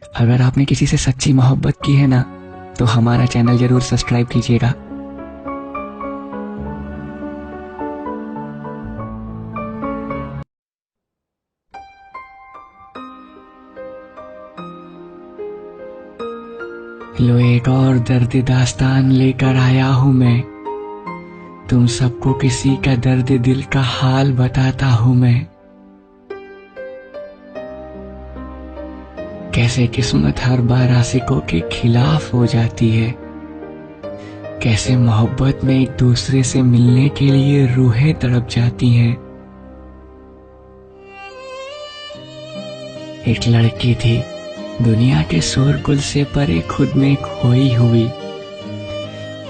अगर आपने किसी से सच्ची मोहब्बत की है ना, तो हमारा चैनल जरूर सब्सक्राइब कीजिएगा। लो एक और दर्द दास्तान लेकर आया हूँ मैं, तुम सबको किसी का दर्द दिल का हाल बताता हूँ मैं। कैसे किस्मत हर बार आशिकों के खिलाफ हो जाती है, कैसे मोहब्बत में एक दूसरे से मिलने के लिए रूहें तड़प जाती हैं। एक लड़की थी दुनिया के शोरगुल से परे खुद में खोई हुई,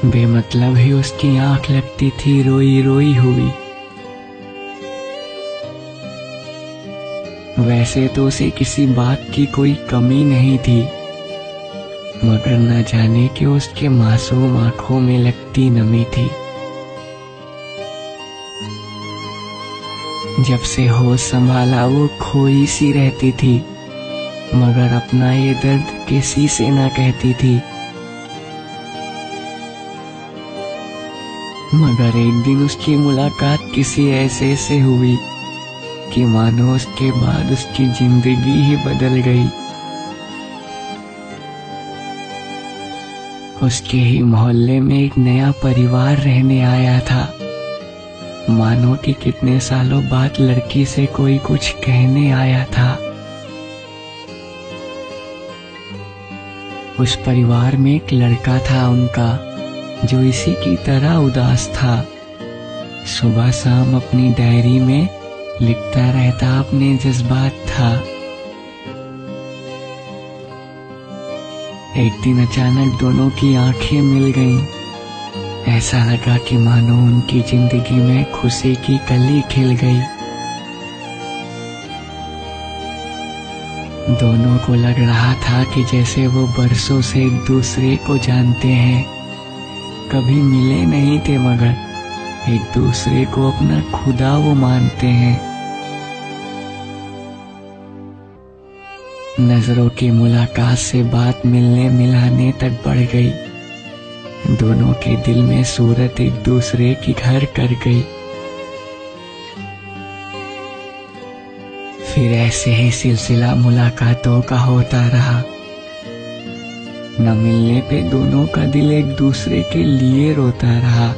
बेमतलब ही उसकी आंख लगती थी रोई रोई हुई। वैसे तो उसे किसी बात की कोई कमी नहीं थी, मगर न जाने क्यों उसके मासूम आंखों में लगती नमी थी। जब से होश संभाला वो खोई सी रहती थी, मगर अपना ये दर्द किसी से ना कहती थी। मगर एक दिन उसकी मुलाकात किसी ऐसे से हुई कि मानो उसके बाद उसकी जिंदगी ही बदल गई। उसके ही मोहल्ले में एक नया परिवार रहने आया था, मानो कि कितने सालों बाद लड़की से कोई कुछ कहने आया था। उस परिवार में एक लड़का था उनका, जो इसी की तरह उदास था। सुबह शाम अपनी डायरी में लिखता रहता अपने जज्बात था। एक दिन अचानक दोनों की आंखें मिल गईं। ऐसा लगा कि मानो उनकी जिंदगी में खुशी की कली खिल गई। दोनों को लग रहा था कि जैसे वो बरसों से एक दूसरे को जानते हैं, कभी मिले नहीं थे मगर एक दूसरे को अपना खुदा वो मानते हैं। नजरों की मुलाकात से बात मिलने मिलाने तक बढ़ गई। दोनों के दिल में सूरत एक दूसरे की घर कर गई। फिर ऐसे ही सिलसिला मुलाकातों का होता रहा। न मिलने पे दोनों का दिल एक दूसरे के लिए रोता रहा।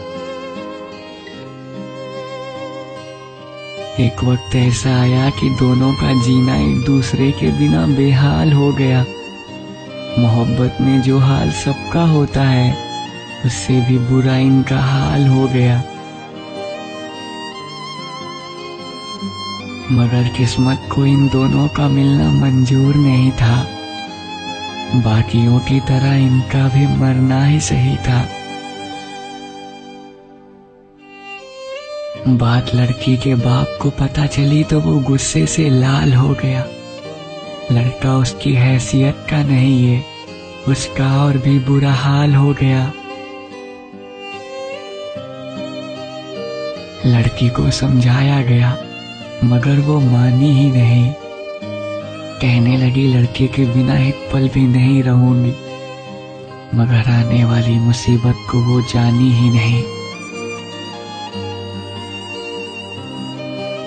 एक वक्त ऐसा आया कि दोनों का जीना एक दूसरे के बिना बेहाल हो गया। मोहब्बत में जो हाल सबका होता है, उससे भी बुरा इनका हाल हो गया। मगर किस्मत को इन दोनों का मिलना मंजूर नहीं था। बाकियों की तरह इनका भी मरना ही सही था। बात लड़की के बाप को पता चली तो वो गुस्से से लाल हो गया। लड़का उसकी हैसियत का नहीं है, उसका और भी बुरा हाल हो गया। लड़की को समझाया गया, मगर वो मानी ही नहीं। कहने लगी लड़के के बिना एक पल भी नहीं रहूंगी, मगर आने वाली मुसीबत को वो जानी ही नहीं।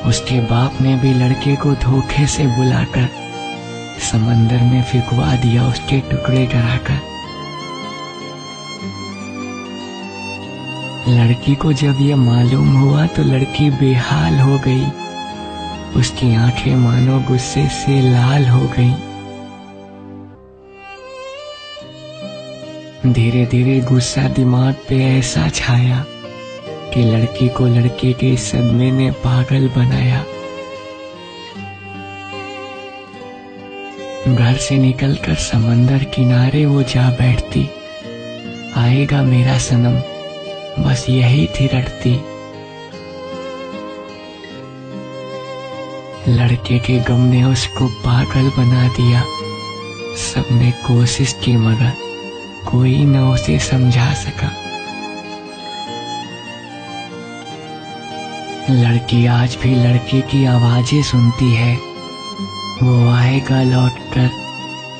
उसके बाप ने भी लड़के को धोखे से बुलाकर समंदर में फेंकवा दिया, उसके टुकड़े कराकर। लड़की को जब ये मालूम हुआ तो लड़की बेहाल हो गई। उसकी आंखें मानो गुस्से से लाल हो गईं। धीरे धीरे गुस्सा दिमाग पे ऐसा छाया कि लड़की को लड़के के सदमे ने पागल बनाया। घर से निकलकर समंदर किनारे वो जा बैठती। आएगा मेरा सनम, बस यही थी रटती। लड़के के गम ने उसको पागल बना दिया। सबने कोशिश की मगर कोई न उसे समझा सका। लड़की आज भी लड़के की आवाजें सुनती है। वो आएगा लौटकर,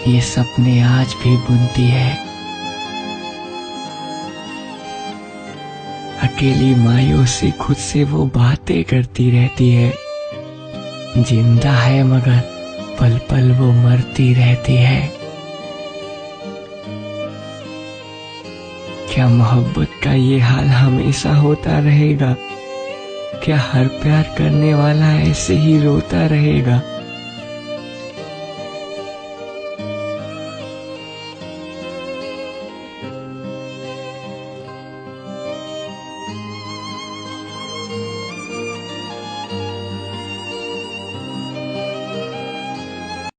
ये सपने आज भी बुनती है। अकेली मायूं से खुद से वो बातें करती रहती है। जिंदा है मगर पल पल वो मरती रहती है। क्या मोहब्बत का ये हाल हमेशा होता रहेगा? क्या हर प्यार करने वाला ऐसे ही रोता रहेगा?